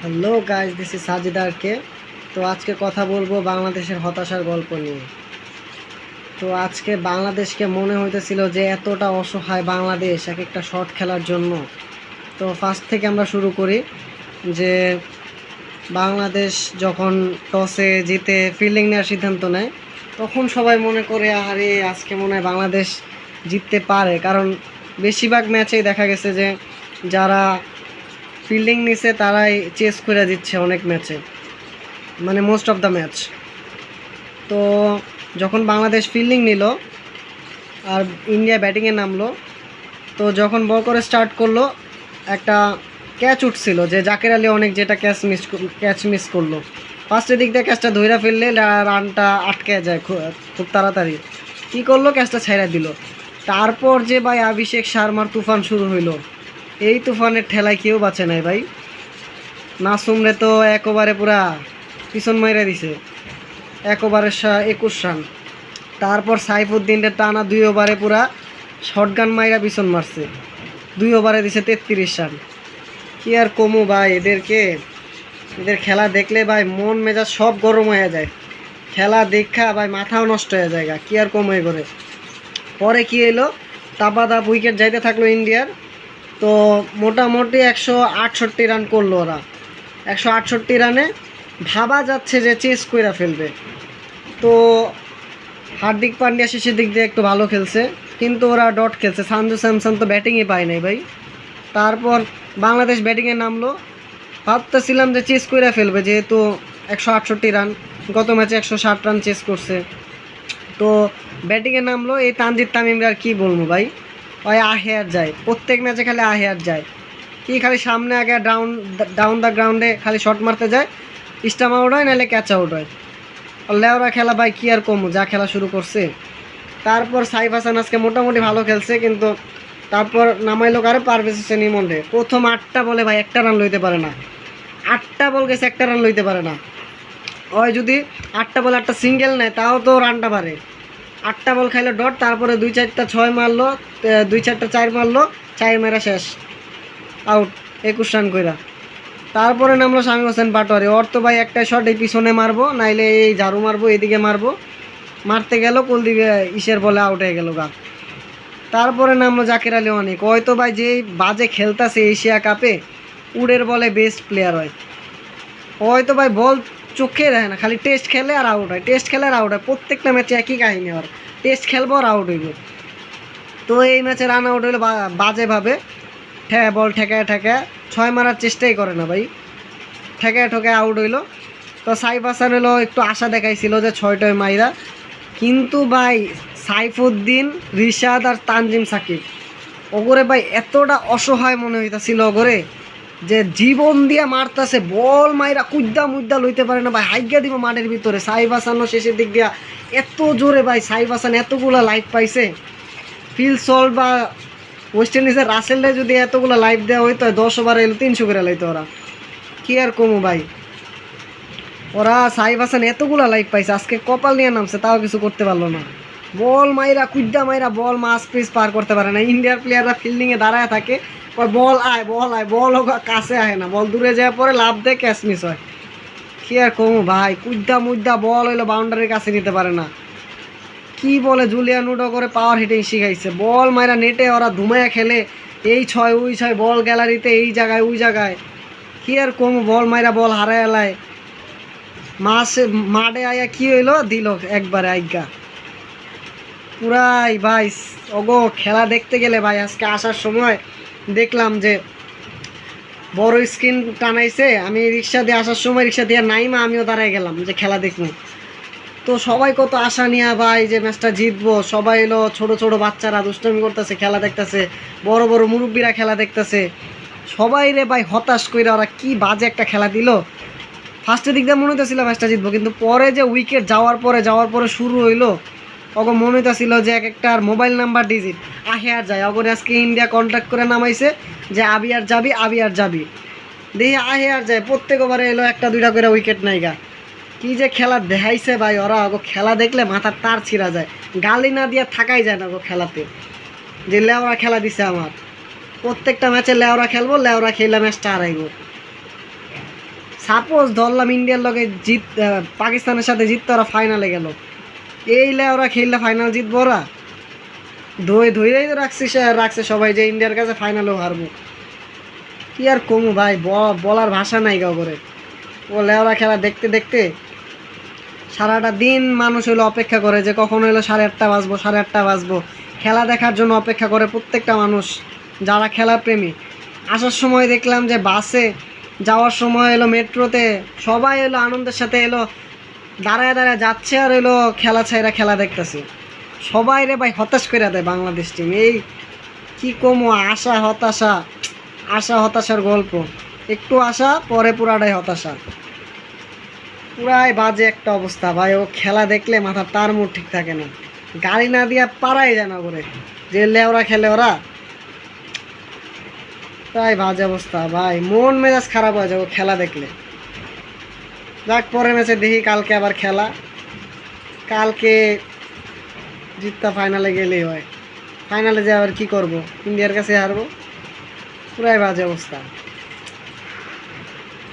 Hello guys, this is সাজিদারকে। তো আজকে কথা বলবো বাংলাদেশের হতাশার গল্প নিয়ে। তো আজকে বাংলাদেশকে মনে হইতেছিল যে এতটা অসহায় বাংলাদেশ এক একটা শট খেলার জন্য। তো ফার্স্ট থেকে আমরা শুরু করি যে বাংলাদেশ যখন টসে জিতে ফিল্ডিং নেওয়ার সিদ্ধান্ত নেয়, তখন সবাই মনে করে আরে আজকে মনে হয় বাংলাদেশ জিততে পারে, কারণ বেশিরভাগ ম্যাচেই দেখা গেছে যে যারা ফিল্ডিং নিছে তারাই চেস করে দিচ্ছে অনেক ম্যাচে, মানে মোস্ট অফ দ্য ম্যাচ। তো যখন বাংলাদেশ ফিল্ডিং নিল আর ইন্ডিয়া ব্যাটিংয়ে নামলো, তো যখন বল করে স্টার্ট করলো একটা ক্যাচ উঠছিল যে জাকের আলী অনেক যেটা ক্যাচ মিস করলো। ফার্স্টের দিক দিয়ে ক্যাচটা ধইরা ফেললে রানটা আটকে যায় খুব তাড়াতাড়ি। কী করলো, ক্যাচটা ছাইড়া দিল। তারপর যে ভাই অভিষেক শর্মার তুফান শুরু হইলো, এই তুফানের ঠেলায় কেউ বাঁচে নাই ভাই। নাসুমরে তো এক ওভারে পুরা পিছন মাইরা দিছে, এক ওভারে 21 রান। তারপর সাইফুদ্দিনের টানা 2 ওভারে পুরা শর্টগান মাইরা পিছন মারছে, 2 ওভারে দিছে 33 রান। কি আর কমু ভাই এদেরকে, এদের খেলা দেখলে ভাই মন মেজাজ সব গরম হয়ে যায়। খেলা দেখা ভাই মাথাও নষ্ট হয়ে যায়, কি আর কম হয়ে করে। পরে কি এলো, দাপ উইকেট যাইতে থাকলো ইন্ডিয়ার। তো মোটামুটি 168 রান করলো ওরা। 168 রানে ভাবা যাচ্ছে যে চেস কইরা ফেলবে। তো হার্দিক পান্ডিয়া শেষের দিক দিয়ে একটু ভালো খেলছে, কিন্তু ওরা ডট খেলছে। সঞ্জু স্যামসন তো ব্যাটিংয়ে পায় নাই ভাই। তারপর বাংলাদেশ ব্যাটিংয়ে নামলো, ভাবতেছিলাম যে চেস কইরা ফেলবে, যেহেতু 168 রান, গত ম্যাচে 160 রান চেস করছে। তো ব্যাটিংয়ে নামলো এই তানজিদ তামিমরা, আর কী বলবো ভাই, ওই আহে আর যায়, প্রত্যেক ম্যাচে খালি আহে আর যায়। কি খালি সামনে আগে ডাউন দ্য গ্রাউন্ডে খালি শট মারতে যায়, স্টাম্প আউট হয় নাহলে ক্যাচ আউট হয়। আর লেওরা খেলা ভাই, কি আর কমু, যা খেলা শুরু করছে। তারপর সাইফ হাসান আজকে মোটামুটি ভালো খেলছে, কিন্তু তারপর নামাইলো কারে, পারভেজ হোসেন ইমনরে। প্রথম 8টা বলে ভাই একটা রান লইতে পারে না, 8টা বল গেছে একটা রান লইতে পারে না। ওই যদি 8টা বলে একটা সিঙ্গেল নেয় তাও তো রানটা পারে। 8টা বল খাইলো ডট, তারপরে 2-4টা 6 মারলো, 2-4টা 4 মারলো, 4 মেরা শেষ, আউট 21 রান কইরা। তারপরে নামলো শামীম হোসেন পাটোয়ারি। ওর তো ভাই একটা শট এই পিছনে মারবো, নাইলে এই ঝাড়ু মারবো, এদিকে মারবো, মারতে গেল কুলদীপ ইসের বলে আউট হয়ে গেল গা। তারপরে নামলো জাকের আলী অনেক। ওই তো ভাই যেই বাজে খেলতেছে এশিয়া কাপে, উডের বলে বেস্ট প্লেয়ার হয়। ওই তো ভাই বল চোখে দেখে না, খালি টেস্ট খেলে আর আউট হয়, টেস্ট খেলে আর আউট হয়, প্রত্যেকটা ম্যাচে একই কাহিনী। আর টেস্ট খেলবো আর আউট হইব। তো এই ম্যাচে রান আউট হইলো বাজেভাবে, বল ঠেকায় 6 মারার চেষ্টাই করে না ভাই, ঠেকায় আউট হইলো। তো সাইফ হাসান হলো একটু আশা দেখাইছিল যে 6টায় মাইরা, কিন্তু ভাই সাইফুদ্দিন, রিশাদ আর তানজিম সাকিব, ওগরে ভাই এতটা অসহায় মনে হইতাছিল ওগরে, যে জীবন দিয়ে মারতাছে, বল মাইরা মুদ্দা লইতে পারে না ভাই, হাইগা দিব মাঠের ভিতরে। সাইফ হাসানও শেষের দিক দিয়া এত জোরে ভাই, সাইফ হাসান এতগুলা লাইফ পাইছে। ফিল সল্ট বা ওয়েস্ট ইন্ডিজের রাসেলরে যদি এতগুলো লাইফ দেওয়া হইতো, 10 ওভারে এলো 300 করে লাইতো ওরা। কি আর কমু ভাই, ওরা সাইফ হাসান এতগুলো লাইফ পাইছে, আজকে কপাল নিয়ে নামছে, তাও কিছু করতে পারলো না। বল মাইরা মাইরা বল মাস পিস পার করতে পারে না। ইন্ডিয়ার প্লেয়াররা ফিল্ডিংয়ে দাঁড়ায় থাকে, বল আয় বল কাছে আয় না, বল দূরে যাওয়ার পরে লাভ দেয়, ক্যাচ মিস হয়। কি আর কমু ভাই, মুদ্দা বল হইলো বাউন্ডারির কাছে নিতে পারে না। কি বলে জুলিয়ান উডো করে পাওয়ার হিটিং শিখাইছে, বল মাইরা নেটে ওরা ধুমায়া খেলে, এই 6 ওই 6, বল গ্যালারিতে এই জায়গায় ওই জায়গায়। কি আর কমু, বল মাইরা বল হারায় এলায়, মাঠে আয়া কি হইলো, দিল একবারে আজ্ঞা পুরাই ভাই। ওগো খেলা দেখতে গেলে ভাই, আজকে আসার সময় দেখলাম যে বড় স্ক্রিন টানাইছে, আমি রিক্সা দিয়ে আসার সময় রিক্সা দিয়ে নাইমা আমিও দাঁড়ায় গেলাম যে খেলা দেখবো। তো সবাই কত আশা নিয়ে ভাই যে ম্যাচটা জিতবো, সবাই এলো, ছোট ছোট বাচ্চারা দুষ্টামি করতেছে, খেলা দেখতেছে, বড় বড় মুরব্বীরা খেলা দেখতেছে, সবাই রে ভাই হতাশ কইরা ওরা কি বাজে একটা খেলা দিল। ফার্স্টের দিক দিয়ে মনে হইতেছিল ম্যাচটা জিতবো, কিন্তু পরে যে উইকেট যাওয়ার পরে শুরু হইলো, ওকে মনে হইতেছিল যে এক একটার মোবাইল নাম্বার ডিজিট আহে আর যায়। ওকে আজকে ইন্ডিয়া কন্ট্যাক্ট করে নামাইছে যে আবি আর যাবি, দেখি আহে আর যায়, প্রত্যেক ওভারে এলো 1-2টা করে উইকেট নাইগা। কি যে খেলা দেখাইছে ভাই ওরা, ওকে খেলা দেখলে মাথার তার ছিঁড়া যায়, গালি না দিয়ে থাকাই যায় না ওকে খেলাতে, যে লেওরা খেলা দিছে আমার। প্রত্যেকটা ম্যাচে লেওরা খেলবো, লেওরা খেললে ম্যাচটা হারাইবো। সাপোজ ধরলাম ইন্ডিয়ার লগে পাকিস্তানের সাথে জিততে ওরা ফাইনালে গেল, এই ওরা খেললে ফাইনাল জিতবো ওরা? ধৈরেই তো রাখছে সবাই যে ইন্ডিয়ার কাছে ফাইনালেও হারবো। কি আর কমু ভাই, বলার ভাষা নাই কাউ করে। ও লেওরা খেলা দেখতে দেখতে সারাটা দিন মানুষ হইলো অপেক্ষা করে যে কখন হইলো 8:30 বাজবো, 8:30 বাজবো, খেলা দেখার জন্য অপেক্ষা করে প্রত্যেকটা মানুষ যারা খেলা প্রেমী। আসার সময় দেখলাম যে বাসে, যাওয়ার সময় এলো মেট্রোতে, সবাই এলো আনন্দের সাথে এলো, দাঁড়ায় দাঁড়ায় যাচ্ছে আর এলো খেলা ছাইরা খেলা দেখতেছে। সবাই রে ভাই হতাশ করে দেয় বাংলাদেশ টিম। এই কি কমো, আশা হতাশা, আশা হতাশার গল্প। একটু আশা, পরে পুরাটাই হতাশা। পুরাই বাজে একটা অবস্থা ভাই। ও খেলা দেখলে মাথার তার মুড ঠিক থাকে না, গাড়ি না দিয়া পারাই যায় না করে যে লেওরা খেলে ওরা। তাই বাজে অবস্থা ভাই, মন মেজাজ খারাপ হয়ে যাবে খেলা দেখলে। যাক, পরের ম্যাচে দেখি, কালকে আবার খেলা, কালকে জিততা ফাইনালে গেলেই হয়। ফাইনালে যে আবার কি করব, ইন্ডিয়ার কাছে হারবো। পুরাই বাজে অবস্থা।